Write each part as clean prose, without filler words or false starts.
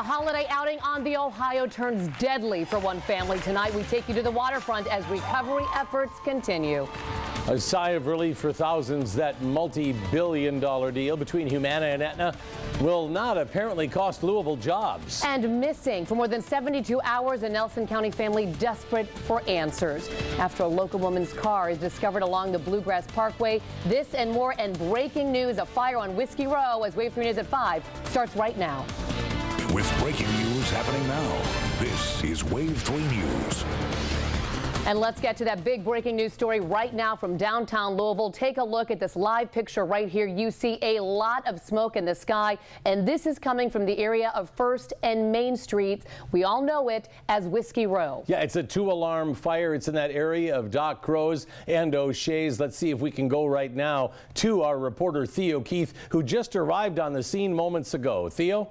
A holiday outing on the Ohio turns deadly for one family tonight. We take you to the waterfront as recovery efforts continue. A sigh of relief for thousands. That multi-billion-dollar deal between Humana and Aetna will not apparently cost Louisville jobs. And missing for more than 72 hours, a Nelson County family desperate for answers after a local woman's car is discovered along the Bluegrass Parkway. This and more, and breaking news: a fire on Whiskey Row as Wave 3 News at 5 starts right now. With breaking news happening now, this is Wave 3 News. And let's get to that big breaking news story right now from downtown Louisville. Take a look at this live picture right here. You see a lot of smoke in the sky, and this is coming from the area of 1st and Main Streets. We all know it as Whiskey Row. Yeah, it's a 2-alarm fire. It's in that area of Doc Crow's and O'Shea's. Let's see if we can go right now to our reporter Theo Keith, who just arrived on the scene moments ago. Theo?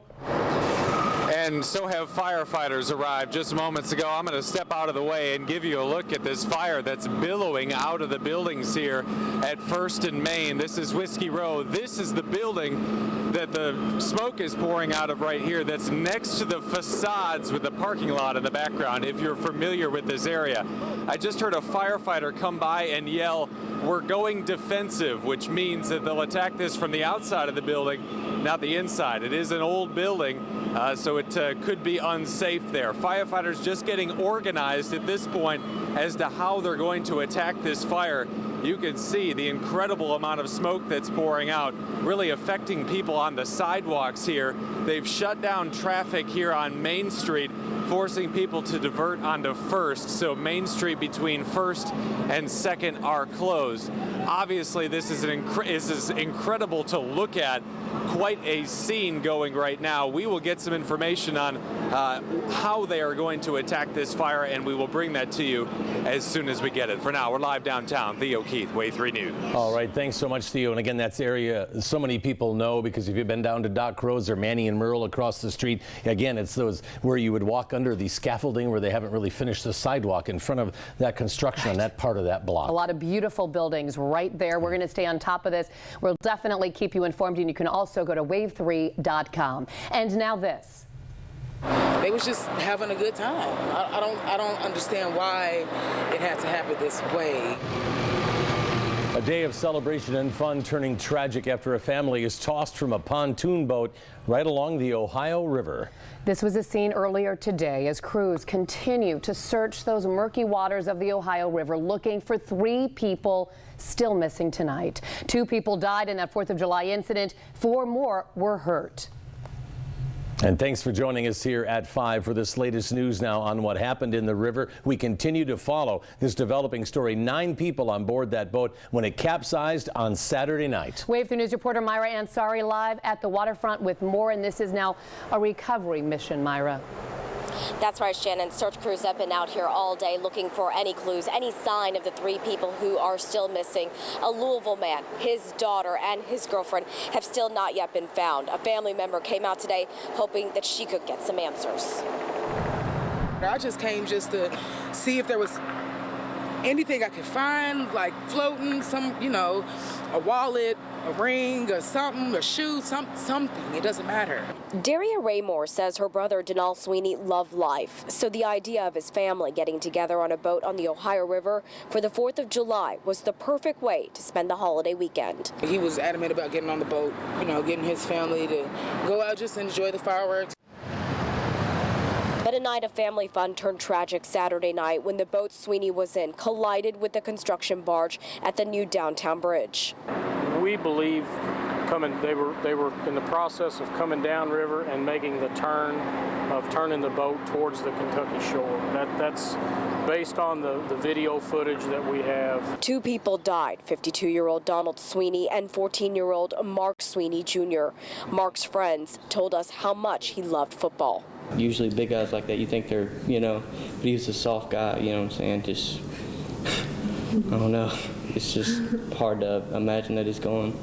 And so have firefighters arrived just moments ago. I'm going to step out of the way and give you a look at this fire that's billowing out of the buildings here at 1st and Main. This is Whiskey Row. This is the building that the smoke is pouring out of right here. That's next to the facades with the parking lot in the background, if you're familiar with this area. I just heard a firefighter come by and yell, "We're going defensive," which means that they'll attack this from the outside of the building, not the inside. It is an old building, so it could be unsafe there. Firefighters just getting organized at this point as to how they're going to attack this fire. You can see the incredible amount of smoke that's pouring out, really affecting people on the sidewalks here. They've shut down traffic here on Main Street, forcing people to divert onto 1st. So Main Street between 1st and 2nd are closed. Obviously, this is incredible to look at. Quite a scene going right now. We will get some information on how they are going to attack this fire, and we will bring that to you as soon as we get it. For now, we're live downtown. Theo Keith, Wave 3 News. All right, thanks so much, Theo. And again, that's the area so many people know, because if you've been down to Doc Crow's or Manny and Merle across the street, again, it's those where you would walk under the scaffolding where they haven't really finished the sidewalk in front of that construction on that part of that block. A lot of beautiful buildings right there. We're going to stay on top of this. We'll definitely keep you informed, and you can also go to wave3.com. And now this. They was just having a good time. I don't understand why it had to happen this way. A day of celebration and fun turning tragic after a family is tossed from a pontoon boat right along the Ohio River. This was a scene earlier today as crews continue to search those murky waters of the Ohio River, looking for 3 people still missing tonight. 2 people died in that 4th of July incident. 4 more were hurt. And thanks for joining us here at 5 for this latest news now on what happened in the river. We continue to follow this developing story. 9 people on board that boat when it capsized on Saturday night. Wave 3 News reporter Myra Ansari live at the waterfront with more, and this is now a recovery mission, Myra. That's right, Shannon. Search crews have been out here all day looking for any clues, any sign of the 3 people who are still missing. A Louisville man, his daughter, and his girlfriend have still not yet been found. A family member came out today hoping that she could get some answers. I just came just to see if there was anything I could find, like floating, a wallet, a ring, or something, a shoe, something. It doesn't matter. Daria Raymore says her brother Denal Sweeney loved life, so the idea of his family getting together on a boat on the Ohio River for the 4th of July was the perfect way to spend the holiday weekend. He was adamant about getting on the boat, getting his family to go out just enjoy the fireworks. But a night of family fun turned tragic Saturday night when the boat Sweeney was in collided with the construction barge at the new downtown bridge. We believe they were in the process of coming downriver and making the turning the boat towards the Kentucky shore. That's based on the video footage that we have. 2 people died, 52-year-old Donald Sweeney and 14-year-old Mark Sweeney Jr. Mark's friends told us how much he loved football. Usually big guys like that, you think they're, but he was a soft guy, you know what I'm saying? Just, I don't know. It's just hard to imagine that he's gone.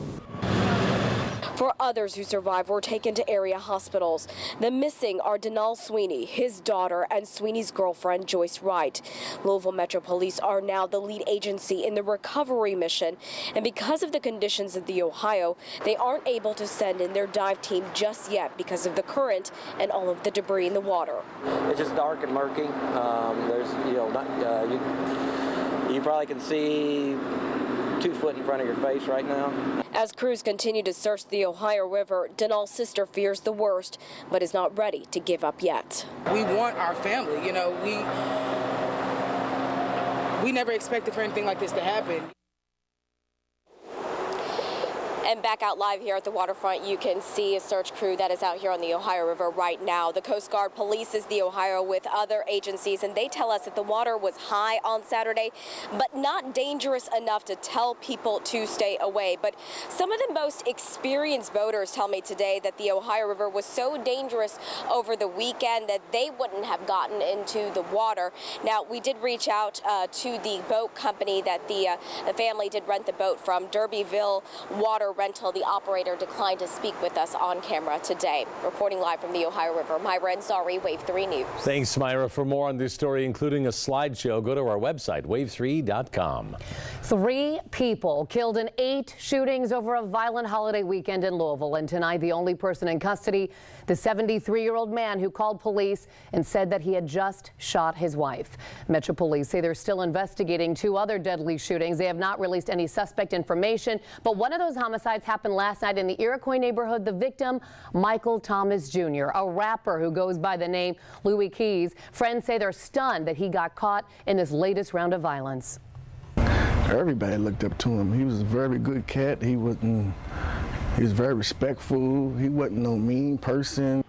Four others who survived were taken to area hospitals. The missing are Denal Sweeney, his daughter, and Sweeney's girlfriend, Joyce Wright. Louisville Metro Police are now the lead agency in the recovery mission, and because of the conditions of the Ohio, they aren't able to send in their dive team just yet because of the current and all of the debris in the water. It's just dark and murky. There's, you probably can see 2 foot in front of your face right now. As crews continue to search the Ohio River, Denal's sister fears the worst, but is not ready to give up yet. We want our family, we never expected for anything like this to happen. And back out live here at the waterfront, you can see a search crew that is out here on the Ohio River right now. The Coast Guard polices the Ohio with other agencies, and they tell us that the water was high on Saturday, but not dangerous enough to tell people to stay away. But some of the most experienced boaters tell me today that the Ohio River was so dangerous over the weekend that they wouldn't have gotten into the water. Now, we did reach out to the boat company that the family did rent the boat from, Derbyville Water Rental. The operator declined to speak with us on camera today. Reporting live from the Ohio River, Myra Ansari, Wave 3 News. Thanks, Myra. For more on this story, including a slideshow, go to our website, wave3.com. 3 people killed in 8 shootings over a violent holiday weekend in Louisville. And tonight, the only person in custody, the 73-year-old man who called police and said that he had just shot his wife. Metro Police say they're still investigating 2 other deadly shootings. They have not released any suspect information, but one of those homicides happened last night in the Iroquois neighborhood. The victim, Michael Thomas Jr., a rapper who goes by the name Louis Keys. Friends say they're stunned that he got caught in this latest round of violence. Everybody looked up to him. He was a very good cat. He was very respectful. He wasn't no mean person.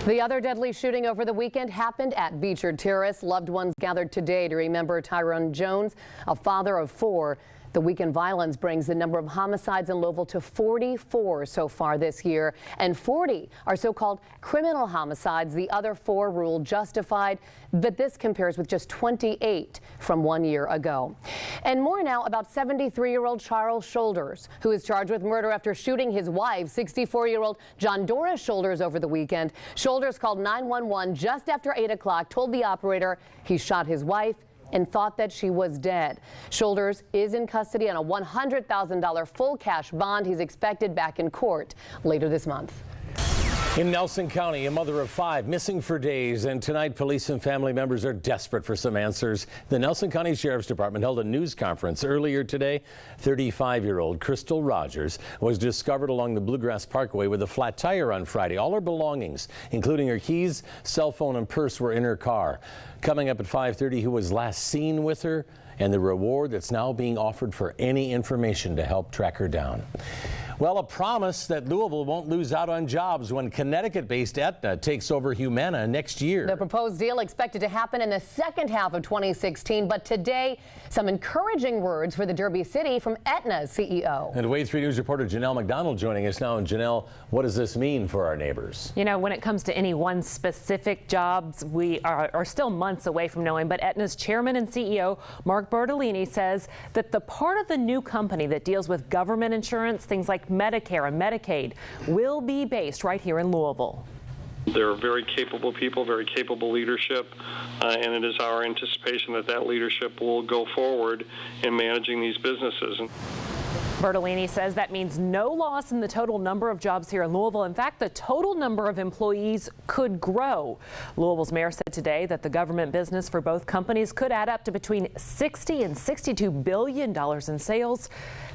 The other deadly shooting over the weekend happened at Beecher Terrace. Loved ones gathered today to remember Tyrone Jones, a father of 4. The weekend violence brings the number of homicides in Louisville to 44 so far this year, and 40 are so-called criminal homicides. The other 4 ruled justified, but this compares with just 28 from 1 year ago. And more now about 73-year-old Charles Shoulders, who is charged with murder after shooting his wife, 64-year-old John Dora Shoulders, over the weekend. Shoulders called 911 just after 8 o'clock, told the operator he shot his wife and thought that she was dead. Shoulders is in custody on a $100,000 full cash bond. He's expected back in court later this month. In Nelson County, a mother of 5 missing for days, and tonight police and family members are desperate for some answers. The Nelson County Sheriff's Department held a news conference earlier today. 35-year-old Crystal Rogers was discovered along the Bluegrass Parkway with a flat tire on Friday. All her belongings, including her keys, cell phone, and purse, were in her car. Coming up at 5:30, who was last seen with her, and the reward that's now being offered for any information to help track her down. Well, a promise that Louisville won't lose out on jobs when Connecticut-based Aetna takes over Humana next year. The proposed deal expected to happen in the second half of 2016, but today, some encouraging words for the Derby City from Aetna's CEO. And Wave 3 News reporter Janelle McDonald joining us now. And Janelle, what does this mean for our neighbors? You know, when it comes to any one specific jobs, we are still months away from knowing, but Aetna's chairman and CEO, Mark Bertolini, says that the part of the new company that deals with government insurance, things like Medicare and Medicaid, will be based right here in Louisville. They're very capable people, very capable leadership, and it is our anticipation that that leadership will go forward in managing these businesses. Bertolini says that means no loss in the total number of jobs here in Louisville. In fact, the total number of employees could grow. Louisville's mayor said today that the government business for both companies could add up to between $60 and $62 billion in sales.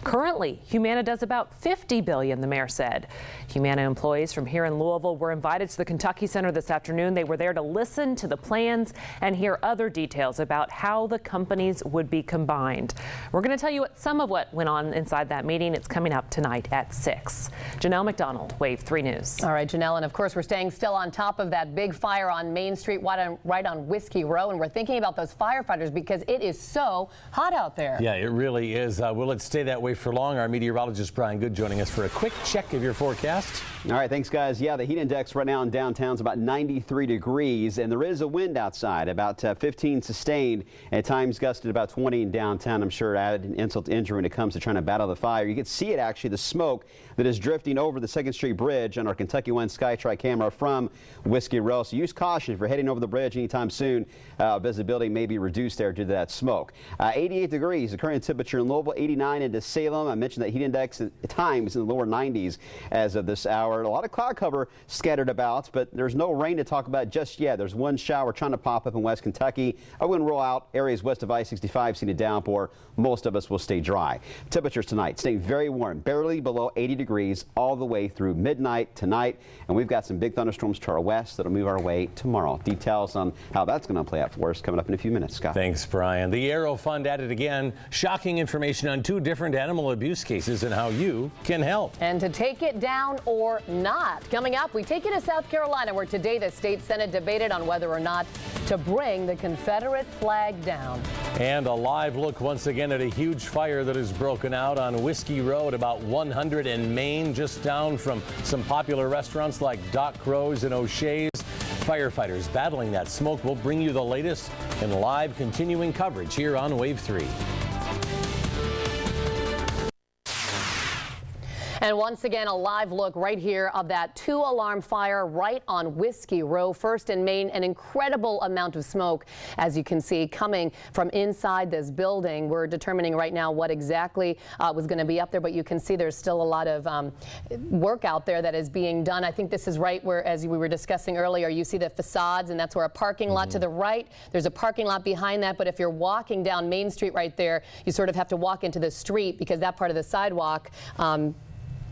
Currently, Humana does about $50 billion, the mayor said. Humana employees from here in Louisville were invited to the Kentucky Center this afternoon. They were there to listen to the plans and hear other details about how the companies would be combined. We're going to tell you some of what went on inside that meeting. It's coming up tonight at 6. Janelle McDonald, Wave 3 News. All right, Janelle, and of course we're staying still on top of that big fire on Main Street right on Whiskey Row, and we're thinking about those firefighters because it is so hot out there. Yeah, it really is. Will it stay that way for long? Our meteorologist Brian Good joining us for a quick check of your forecast. All right, thanks guys. Yeah, the heat index right now in downtown is about 93 degrees, and there is a wind outside, about 15 sustained, at times gusted about 20 in downtown. I'm sure added insult to injury when it comes to trying to battle the fire. You can see it actually, the smoke that is drifting over the 2nd Street Bridge on our Kentucky One SkyTrack camera from Whiskey Row. So use caution if you're heading over the bridge anytime soon. Visibility may be reduced there due to that smoke. 88 degrees, the current temperature in Louisville, 89 into Salem. I mentioned that heat index at times in the lower 90s as of this hour. A lot of cloud cover scattered about, but there's no rain to talk about just yet. There's one shower trying to pop up in West Kentucky. I'm going to roll out areas west of I-65 seeing a downpour. Most of us will stay dry. Temperatures tonight staying very warm, barely below 80 degrees all the way through midnight tonight. And we've got some big thunderstorms to our west that'll move our way tomorrow. Details on how that's going to play out for us coming up in a few minutes. Scott. Thanks, Brian. The Aero Fund at it again. Shocking information on 2 different animal abuse cases and how you can help. And to take it down or not. Coming up, we take you to South Carolina, where today the state Senate debated on whether or not to bring the Confederate flag down. And a live look once again at a huge fire that has broken out on Whiskey Road, about 100 in Maine, just down from some popular restaurants like Doc Crow's and O'Shea's. Firefighters battling that smoke. We'll bring you the latest in live continuing coverage here on Wave 3. And once again, a live look right here of that 2-alarm fire right on Whiskey Row, 1st and Main. An incredible amount of smoke, as you can see, coming from inside this building. We're determining right now what exactly was going to be up there, but you can see there's still a lot of work out there that is being done. I think this is right where, as we were discussing earlier, you see the facades, and that's where a parking lot to the right. There's a parking lot behind that, but if you're walking down Main Street right there, you sort of have to walk into the street because that part of the sidewalk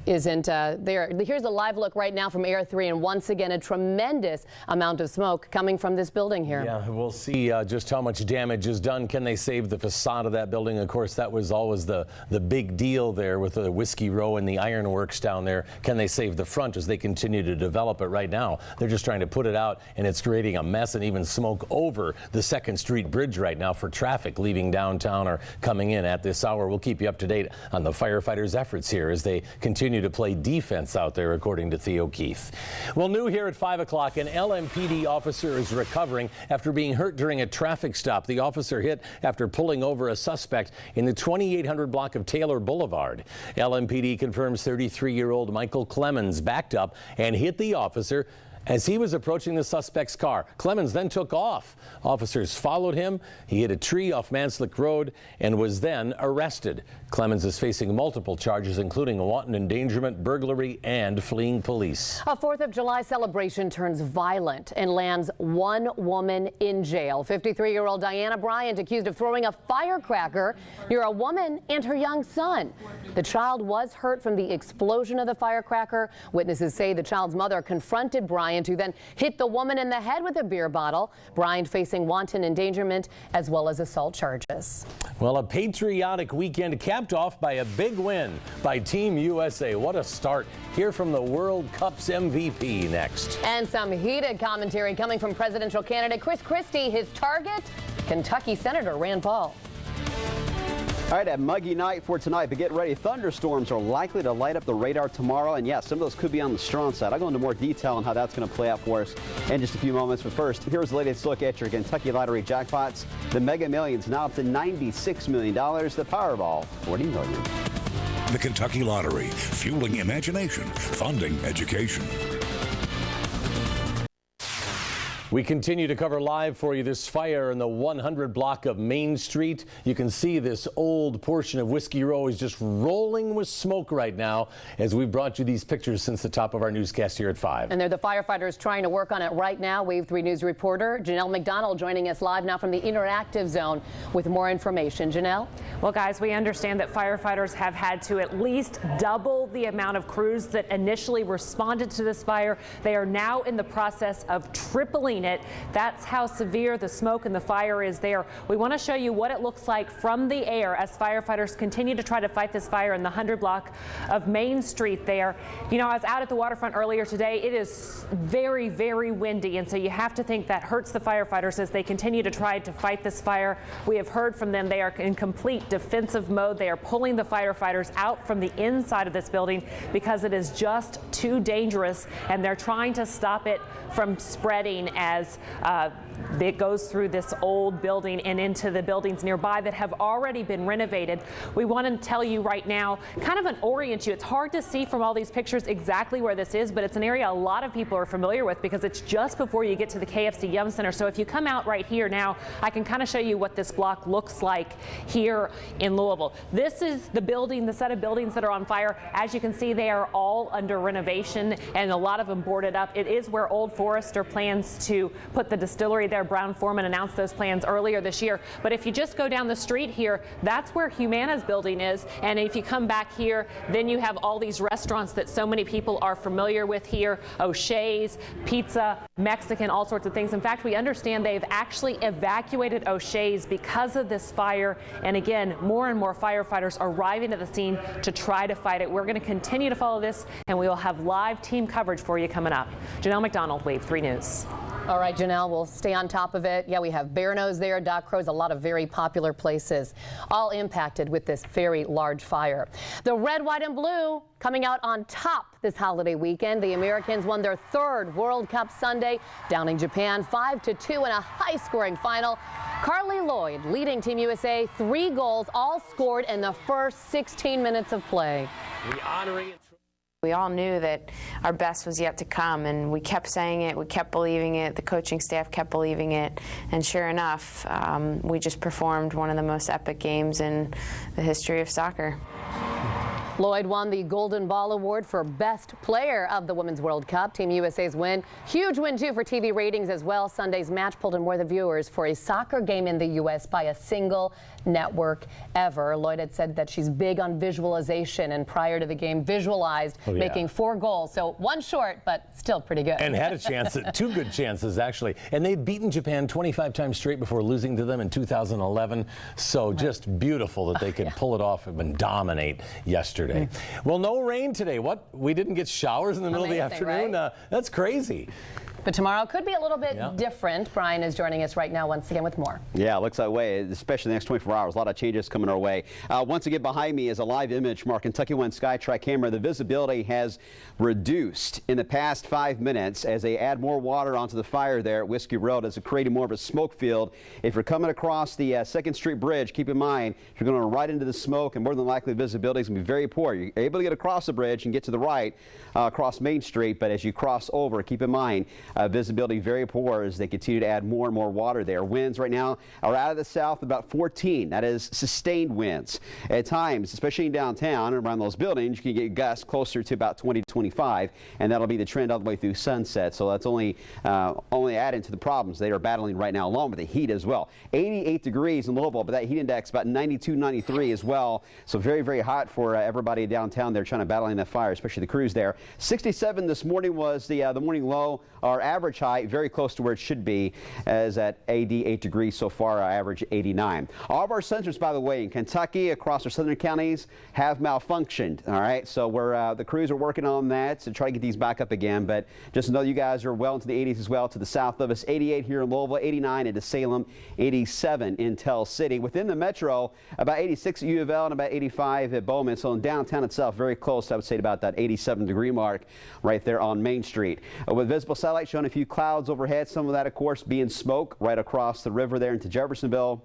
isn't there. Here's a live look right now from Air 3, and once again a tremendous amount of smoke coming from this building here. Yeah, we'll see just how much damage is done. Can they save the facade of that building? Of course, that was always the big deal there with the Whiskey Row and the ironworks down there. Can they save the front as they continue to develop it? Right now, they're just trying to put it out, and it's creating a mess and even smoke over the 2nd Street Bridge right now for traffic leaving downtown or coming in at this hour. We'll keep you up to date on the firefighters' efforts here as they continue to play defense out there, according to Theo Keith. Well, new here at 5 o'clock, an LMPD officer is recovering after being hurt during a traffic stop. The officer hit after pulling over a suspect in the 2800 block of Taylor Boulevard. LMPD confirms 33-year-old Michael Clemens backed up and hit the officer as he was approaching the suspect's car. Clemens then took off. Officers followed him. He hit a tree off Manslick Road and was then arrested. Clemens is facing multiple charges, including wanton endangerment, burglary, and fleeing police. A 4th of July celebration turns violent and lands one woman in jail. 53-year-old Diana Bryant accused of throwing a firecracker near a woman and her young son. The child was hurt from the explosion of the firecracker. Witnesses say the child's mother confronted Bryant, who then hit the woman in the head with a beer bottle. Bryant facing wanton endangerment as well as assault charges. Well, a patriotic weekend capped off by a big win by Team USA. What a start. Hear from the World Cup's MVP next. And some heated commentary coming from presidential candidate Chris Christie. His target, Kentucky Senator Rand Paul. All right, a muggy night for tonight, but get ready. Thunderstorms are likely to light up the radar tomorrow, and yeah, some of those could be on the strong side. I'll go into more detail on how that's going to play out for us in just a few moments. But first, here's the latest look at your Kentucky Lottery jackpots. The Mega Millions now up to $96 million. The Powerball, $40 million. The Kentucky Lottery, fueling imagination, funding education. We continue to cover live for you this fire in the 100 block of Main Street. You can see this old portion of Whiskey Row is just rolling with smoke right now as we've brought you these pictures since the top of our newscast here at 5. And they're the firefighters trying to work on it right now. Wave 3 News reporter Janelle McDonald joining us live now from the interactive zone with more information. Janelle? Well, guys, we understand that firefighters have had to at least double the amount of crews that initially responded to this fire. They are now in the process of tripling it. That's how severe the smoke and the fire is there. We want to show you what it looks like from the air as firefighters continue to try to fight this fire in the 100 block of Main Street there. You know, I was out at the waterfront earlier today. It is very, very windy, and so you have to think that hurts the firefighters as they continue to try to fight this fire. We have heard from them. They are in complete defensive mode. They are pulling the firefighters out from the inside of this building because it is just too dangerous, and they're trying to stop it from spreading as as it goes through this old building and into the buildings nearby that have already been renovated. We want to tell you right now, kind of orient you. It's hard to see from all these pictures exactly where this is, but it's an area a lot of people are familiar with because it's just before you get to the KFC Yum Center. So if you come out right here now, I can kind of show you what this block looks like here in Louisville. This is the building, the set of buildings that are on fire. As you can see, they are all under renovation and a lot of them boarded up. It is where Old Forester plans to put the distillery there. Brown-Forman announced those plans earlier this year. But if you just go down the street here, that's where Humana's building is. And if you come back here, then you have all these restaurants that so many people are familiar with here. O'Shea's, pizza, Mexican, all sorts of things. In fact, we understand they've actually evacuated O'Shea's because of this fire. And again, more and more firefighters are arriving at the scene to try to fight it. We're going to continue to follow this, and we will have live team coverage for you coming up. Janelle McDonald, Wave 3 News. All right, Janelle, we'll stay on top of it. Yeah, we have Bear Nose there, Dock Crow's, a lot of very popular places, all impacted with this very large fire. The red, white, and blue coming out on top this holiday weekend. The Americans won their third World Cup Sunday, downing Japan 5-2 in a high-scoring final. Carly Lloyd leading Team USA, 3 goals, all scored in the first 16 minutes of play. We all knew that our best was yet to come, and we kept saying it, we kept believing it, the coaching staff kept believing it, and sure enough, we just performed one of the most epic games in the history of soccer. Lloyd won the Golden Ball Award for Best Player of the Women's World Cup. Team USA's win. Huge win, too, for TV ratings as well. Sunday's match pulled in more of the viewers for a soccer game in the U.S. by a single network ever. Lloyd had said that she's big on visualization, and prior to the game visualized making 4 goals. So 1 short, but still pretty good. And had a chance, 2 good chances, actually. And they'd beaten Japan 25 times straight before losing to them in 2011. So just beautiful that they could pull it off and dominate yesterday. Well, no rain today. What? We didn't get showers in the middle of the afternoon? Right? That's crazy. But tomorrow could be a little bit different. Brian is joining us right now once again with more. Yeah, it looks that way, especially the next 24 hours. A lot of changes coming our way. Once again, behind me is a live image from our Kentucky One SkyTrack camera. The visibility has reduced in the past 5 minutes as they add more water onto the fire there at Whiskey Road as it created more of a smoke field. If you're coming across the 2nd Street Bridge, keep in mind you're going to run right into the smoke, and more than likely visibility is going to be very poor. You're able to get across the bridge and get to the right across Main Street, but as you cross over, keep in mind visibility very poor as they continue to add more and more water there. Winds right now are out of the south about 14. That is sustained winds. At times, especially in downtown and around those buildings, you can get gusts closer to about 20 to 25, and that'll be the trend all the way through sunset. So that's only adding to the problems they are battling right now, along with the heat as well. 88 degrees in Louisville, but that heat index about 92, 93 as well. So very, very hot for everybody downtown there trying to battle in that fire, especially the crews there. 67 this morning was the morning low. Our average high very close to where it should be, as at 88 degrees so far, our average 89. All of our sensors, by the way, in Kentucky across our southern counties have malfunctioned. All right, so we're the crews are working on that to try to get these back up again, but just know you guys are well into the 80s as well to the south of us. 88 here in Louisville, 89 into Salem, 87 in Tell City. Within the metro, about 86 at U of L and about 85 at Bowman. So in downtown itself, very close, I would say, to about that 87 degree mark right there on Main Street. With visible satellite showing a few clouds overhead, some of that, of course, being smoke right across the river there into Jeffersonville.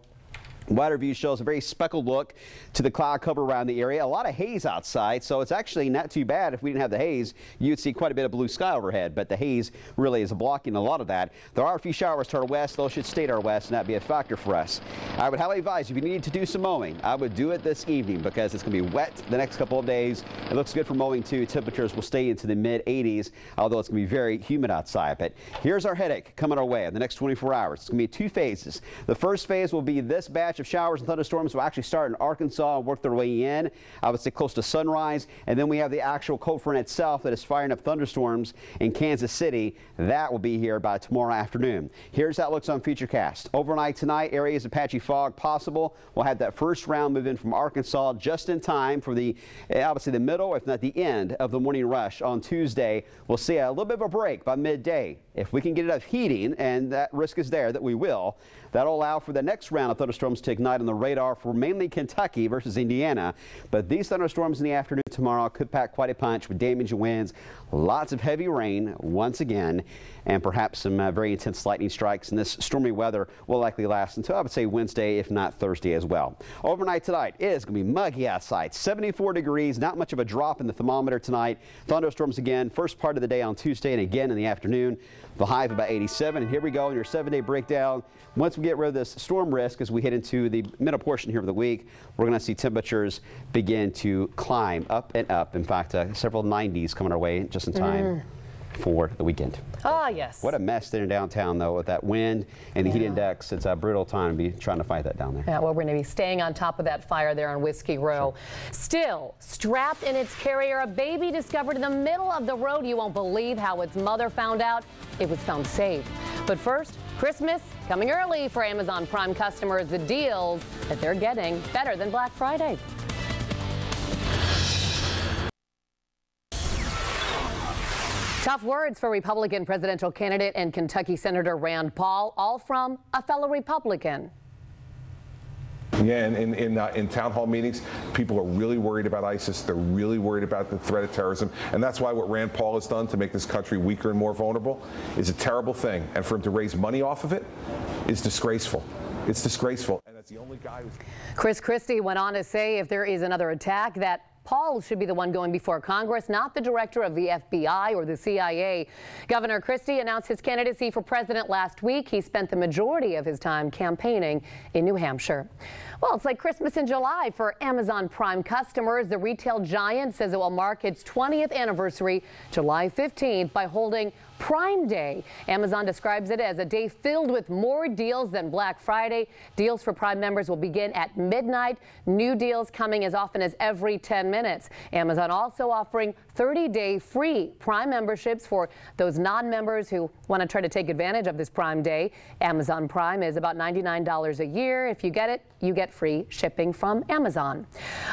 Wider view shows a very speckled look to the cloud cover around the area. A lot of haze outside, so it's actually not too bad. If we didn't have the haze, you'd see quite a bit of blue sky overhead, but the haze really is blocking a lot of that. There are a few showers to our west. Those should stay to our west and not be a factor for us. I would highly advise if you need to do some mowing, I would do it this evening because it's going to be wet the next couple of days. It looks good for mowing too. Temperatures will stay into the mid 80s, although it's going to be very humid outside. But here's our headache coming our way in the next 24 hours. It's going to be 2 phases. The first phase will be this batch of showers and thunderstorms will actually start in Arkansas and work their way in, I would say close to sunrise. And then we have the actual cold front itself that is firing up thunderstorms in Kansas City. That will be here by tomorrow afternoon. Here's how it looks on Futurecast. Overnight tonight, areas of patchy fog possible. We'll have that first round move in from Arkansas just in time for the, obviously the middle, if not the end of the morning rush on Tuesday. We'll see a little bit of a break by midday. If we can get enough heating, and that risk is there that we will, that'll allow for the next round of thunderstorms to ignite on the radar for mainly Kentucky versus Indiana. But these thunderstorms in the afternoon tomorrow could pack quite a punch with damaging winds, lots of heavy rain once again, and perhaps some very intense lightning strikes. And this stormy weather will likely last until, I would say, Wednesday, if not Thursday as well. Overnight tonight is going to be muggy outside, 74 degrees, not much of a drop in the thermometer tonight. Thunderstorms again, first part of the day on Tuesday and again in the afternoon. The high of about 87. And here we go in your 7-day breakdown. Once we get rid of this storm risk as we head into the middle portion here of the week, we're going to see temperatures begin to climb up and up. In fact, several 90s coming our way just in time for the weekend. Ah, yes. What a mess there in downtown, though, with that wind and the heat index. It's a brutal time to be trying to fight that down there. Yeah, well, we're going to be staying on top of that fire there on Whiskey Row. Still, strapped in its carrier, a baby discovered in the middle of the road. You won't believe how its mother found out. It was found safe. But first, Christmas coming early for Amazon Prime customers. The deals that they're getting better than Black Friday. Tough words for Republican presidential candidate and Kentucky Senator Rand Paul, all from a fellow Republican. Yeah, and in town hall meetings, people are really worried about ISIS. They're really worried about the threat of terrorism. And that's why what Rand Paul has done to make this country weaker and more vulnerable is a terrible thing. And for him to raise money off of it is disgraceful. It's disgraceful. And that's the only guy who's... Chris Christie went on to say if there is another attack, that Paul should be the one going before Congress, not the director of the FBI or the CIA. Governor Christie announced his candidacy for president last week. He spent the majority of his time campaigning in New Hampshire. Well, it's like Christmas in July for Amazon Prime customers. The retail giant says it will mark its 20th anniversary July 15th by holding Prime Day. Amazon describes it as a day filled with more deals than Black Friday. Deals for Prime members will begin at midnight. New deals coming as often as every 10 minutes. Amazon also offering 30-day free Prime memberships for those non-members who want to try to take advantage of this Prime Day. Amazon Prime is about $99 a year. If you get it, you get free shipping from Amazon.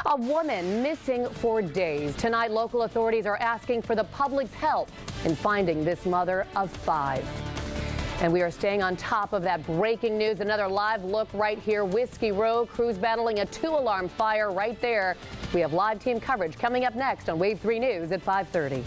A woman missing for days. Tonight, local authorities are asking for the public's help in finding this mother of 5. And we are staying on top of that breaking news. Another live look right here. Whiskey Row, crews battling a 2-alarm fire right there. We have live team coverage coming up next on Wave 3 News at 5:30.